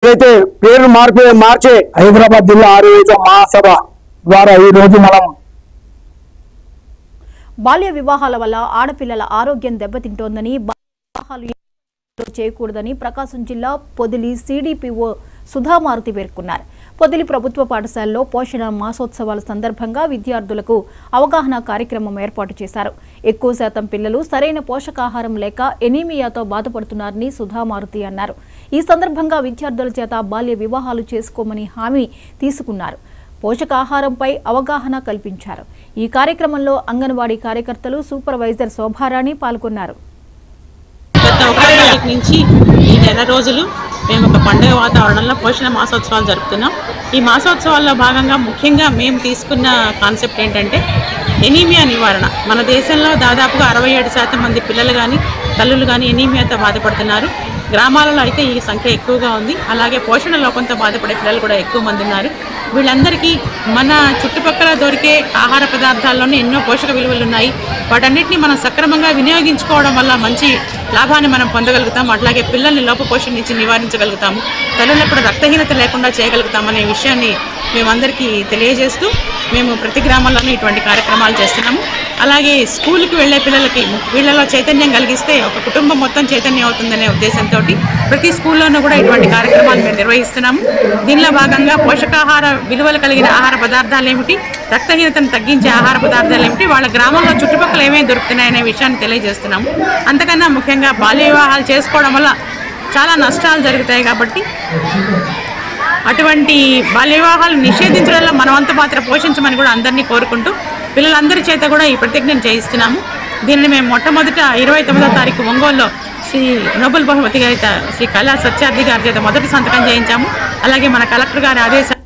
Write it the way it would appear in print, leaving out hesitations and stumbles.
ఏదైతే పేరు మార్చే హైదరాబాద్ జిల్లా ఆరోగ్య మహాసభ ద్వారా ఈ రోజు మనం బాల్య వివాహాల వల్ల ఆడపిల్లల ఆరోగ్యం దెబ్బతింటోందని వివాహాలు చేయకూడదని ప్రకాశం జిల్లా పొదిలి సిడిపిఓ సుధామారుతి పేర్కొన్నారు. పొదిలి ప్రభుత్వ పాఠశాలలో పోషణ మాసోత్సవాల సందర్భంగా విద్యార్థులకు అవగాహన కార్యక్రమం ఏర్పాటు చేశారు. ఎక్కువ శాతం పిల్లలు సరైన పోషకాహారం లేక ఎనీమియాతో బాధపడుతున్నారని సుధామారుతి అన్నారు. ఈ సందర్భంగా విద్యార్థుల చేత బాల్య వివాహాలు చేసుకోమని హామీ తీసుకున్నారు. పోషకాహారంపై అవగాహన కల్పించారు. ఈ కార్యక్రమంలో అంగన్వాడీ కార్యకర్తలు, సూపర్వైజర్ శోభారాణి పాల్గొన్నారు. గత 1 తారీఖు నుంచి ఈ నెల రోజులు మేము ఒక పండుగ వాతావరణంలో పోషణ మాసోత్సవాలు జరుపుతున్నాం. ఈ మాసోత్సవాల్లో భాగంగా ముఖ్యంగా మేము తీసుకున్న కాన్సెప్ట్ ఏంటంటే ఎనీమియా నివారణ. మన దేశంలో దాదాపుగా 67% మంది పిల్లలు కానీ తల్లులు కానీ ఎనీమియాతో బాధపడుతున్నారు. గ్రామాలలో అయితే ఈ సంఖ్య ఎక్కువగా ఉంది. అలాగే పోషణ లోపంతో బాధపడే పిల్లలు కూడా ఎక్కువ మంది ఉన్నారు. వీళ్ళందరికీ మన చుట్టుపక్కల దొరికే ఆహార పదార్థాల్లోనే ఎన్నో పోషక విలువలు ఉన్నాయి. వాటన్నిటిని మనం సక్రమంగా వినియోగించుకోవడం వల్ల మంచి లాభాన్ని మనం పొందగలుగుతాం. అట్లాగే పిల్లల్ని లోపపోషణ నుంచి నివారించగలుగుతాము. తల్లులకు కూడా రక్తహీనత లేకుండా చేయగలుగుతామనే విషయాన్ని మేమందరికీ తెలియజేస్తూ మేము ప్రతి గ్రామంలోనూ ఇటువంటి కార్యక్రమాలు చేస్తున్నాము. అలాగే స్కూల్కి వెళ్ళే పిల్లలకి వీళ్ళలో చైతన్యం కలిగిస్తే ఒక కుటుంబం మొత్తం చైతన్యం అవుతుందనే ఉద్దేశంతో ప్రతి స్కూల్లోనూ కూడా ఇటువంటి కార్యక్రమాలు మేము నిర్వహిస్తున్నాము. దీనిలో భాగంగా పోషకాహార విలువలు కలిగిన ఆహార పదార్థాలు ఏమిటి, రక్తహీనతను తగ్గించే ఆహార పదార్థాలు ఏమిటి, వాళ్ళ గ్రామంలో చుట్టుపక్కల ఏమేమి దొరుకుతున్నాయనే విషయాన్ని తెలియజేస్తున్నాము. అంతకన్నా ముఖ్యంగా బాల్య వివాహాలు చేసుకోవడం వల్ల చాలా నష్టాలు జరుగుతాయి కాబట్టి అటువంటి బాల్య వివాహాలు నిషేధించడంలో మనవంతు పాత్ర పోషించమని కూడా అందరినీ కోరుకుంటూ పిల్లలందరి చేత కూడా ఈ ప్రతిజ్ఞను చేయిస్తున్నాము. దీనిని మేము మొట్టమొదట 29వ తారీఖు ఒంగోలులో శ్రీ నోబెల్ బహుమతి గ్రహీత శ్రీ కళా సత్యార్థి గారి చేత మొదటి సంతకం చేయించాము. అలాగే మన కలెక్టర్ గారి ఆదేశాలు